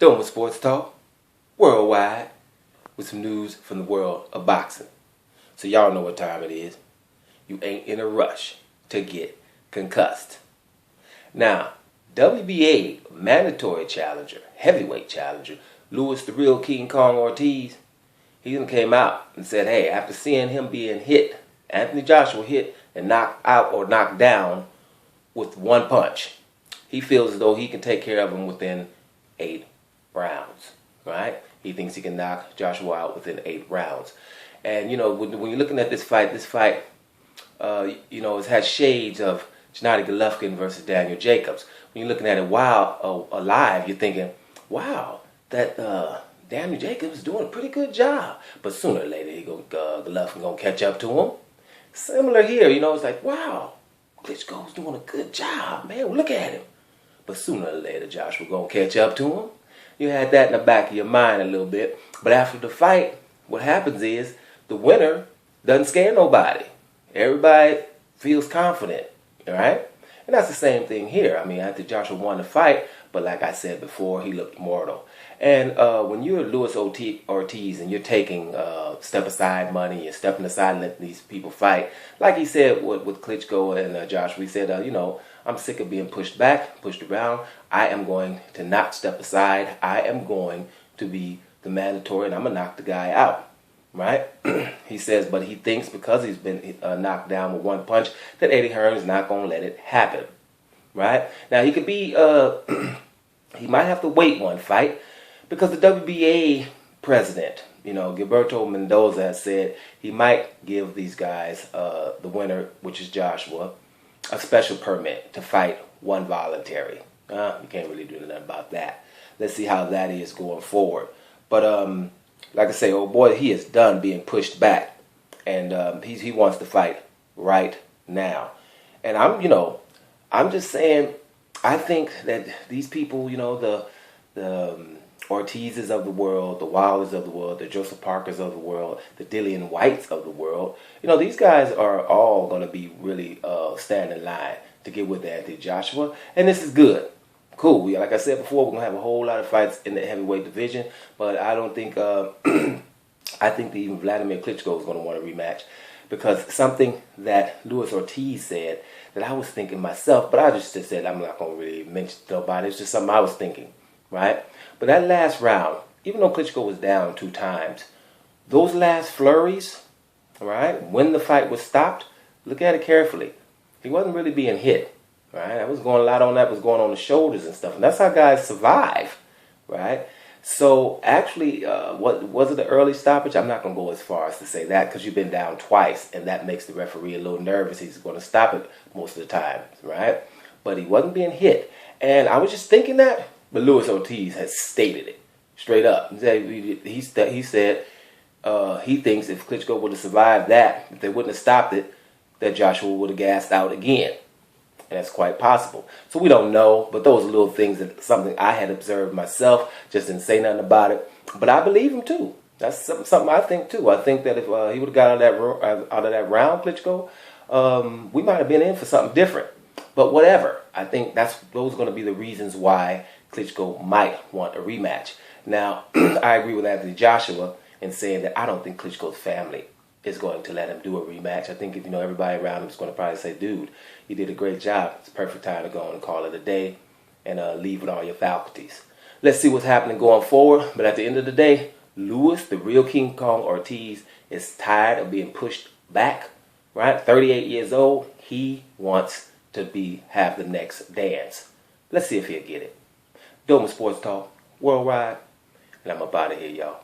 Doing sports talk worldwide with some news from the world of boxing. So y'all know what time it is. You ain't in a rush to get concussed. Now, WBA mandatory challenger, heavyweight challenger, Louis the Real King Kong Ortiz, he then came out and said, hey, after seeing him being hit, Anthony Joshua hit and knocked out or knocked down with one punch, he feels as though he can take care of him within 8 rounds, right? He thinks he can knock Joshua out within 8 rounds. And, you know, when you're looking at this fight, it has shades of Gennady Golovkin versus Daniel Jacobs. When you're looking at it while alive, you're thinking, wow, that Daniel Jacobs is doing a pretty good job. But sooner or later, Golovkin going to catch up to him. Similar here, it's like, wow, Klitschko's doing a good job, man. Look at him. But sooner or later, Joshua going to catch up to him. You had that in the back of your mind a little bit. But after the fight, what happens is the winner doesn't scare nobody. Everybody feels confident, all right? And that's the same thing here. I mean, after Joshua won the fight, but like I said before, he looked mortal. And when you're Louis Ortiz and you're taking step-aside money, you're stepping aside and letting these people fight, like he said with Klitschko and Joshua, he said, I'm sick of being pushed back, pushed around. I am going to not step aside. I am going to be the mandatory, and I'm going to knock the guy out, right? He says, but he thinks because he's been knocked down with one punch that Eddie Hearn is not going to let it happen, right? Now, he could be, he might have to wait one fight because the WBA president, Gilberto Mendoza, has said he might give these guys, the winner, which is Joshua, a special permit to fight one voluntary. You can't really do nothing about that. Let's see how that is going forward. But like I say, old boy, he is done being pushed back, and he wants to fight right now. And I'm just saying, I think that these people, the Ortizes of the world, the Wilders of the world, the Joseph Parkers of the world, the Dillian Whites of the world, these guys are all going to be really standing in line to get with Anthony Joshua, and this is good. Cool. Like I said before, we're going to have a whole lot of fights in the heavyweight division, but I don't think, I think that even Vladimir Klitschko is going to want a rematch, because something that Louis Ortiz said that I was thinking myself, but I just said I'm not going to really mention it to nobody. It's just something I was thinking, right? But that last round, even though Klitschko was down 2 times, those last flurries, right, when the fight was stopped, look at it carefully. He wasn't really being hit, right? I was going a lot on that, was going on the shoulders and stuff. And that's how guys survive, right? So actually, what was it, the early stoppage? I'm not going to go as far as to say that, because you've been down twice, and that makes the referee a little nervous. He's going to stop it most of the time, right? But he wasn't being hit. And I was just thinking that, but Louis Ortiz has stated it straight up. He said he thinks if Klitschko would have survived that, if they wouldn't have stopped it, that Joshua would have gassed out again. And that's quite possible. So we don't know, but those are little things that something I had observed myself, just didn't say nothing about it. But I believe him too. That's something I think too. I think that if he would have got out of that round, Klitschko, we might have been in for something different. But whatever. I think those are going to be the reasons why Klitschko might want a rematch. Now, I agree with Anthony Joshua in saying that I don't think Klitschko's family is going to let him do a rematch. I think if everybody around him is going to probably say, dude, you did a great job. It's a perfect time to go and call it a day and leave with all your faculties. Let's see what's happening going forward. But at the end of the day, Louis, the real King Kong Ortiz, is tired of being pushed back, right? 38 years old. He wants to have the next dance. Let's see if he'll get it. Doing Sports Talk worldwide, and I'm up out of here, y'all.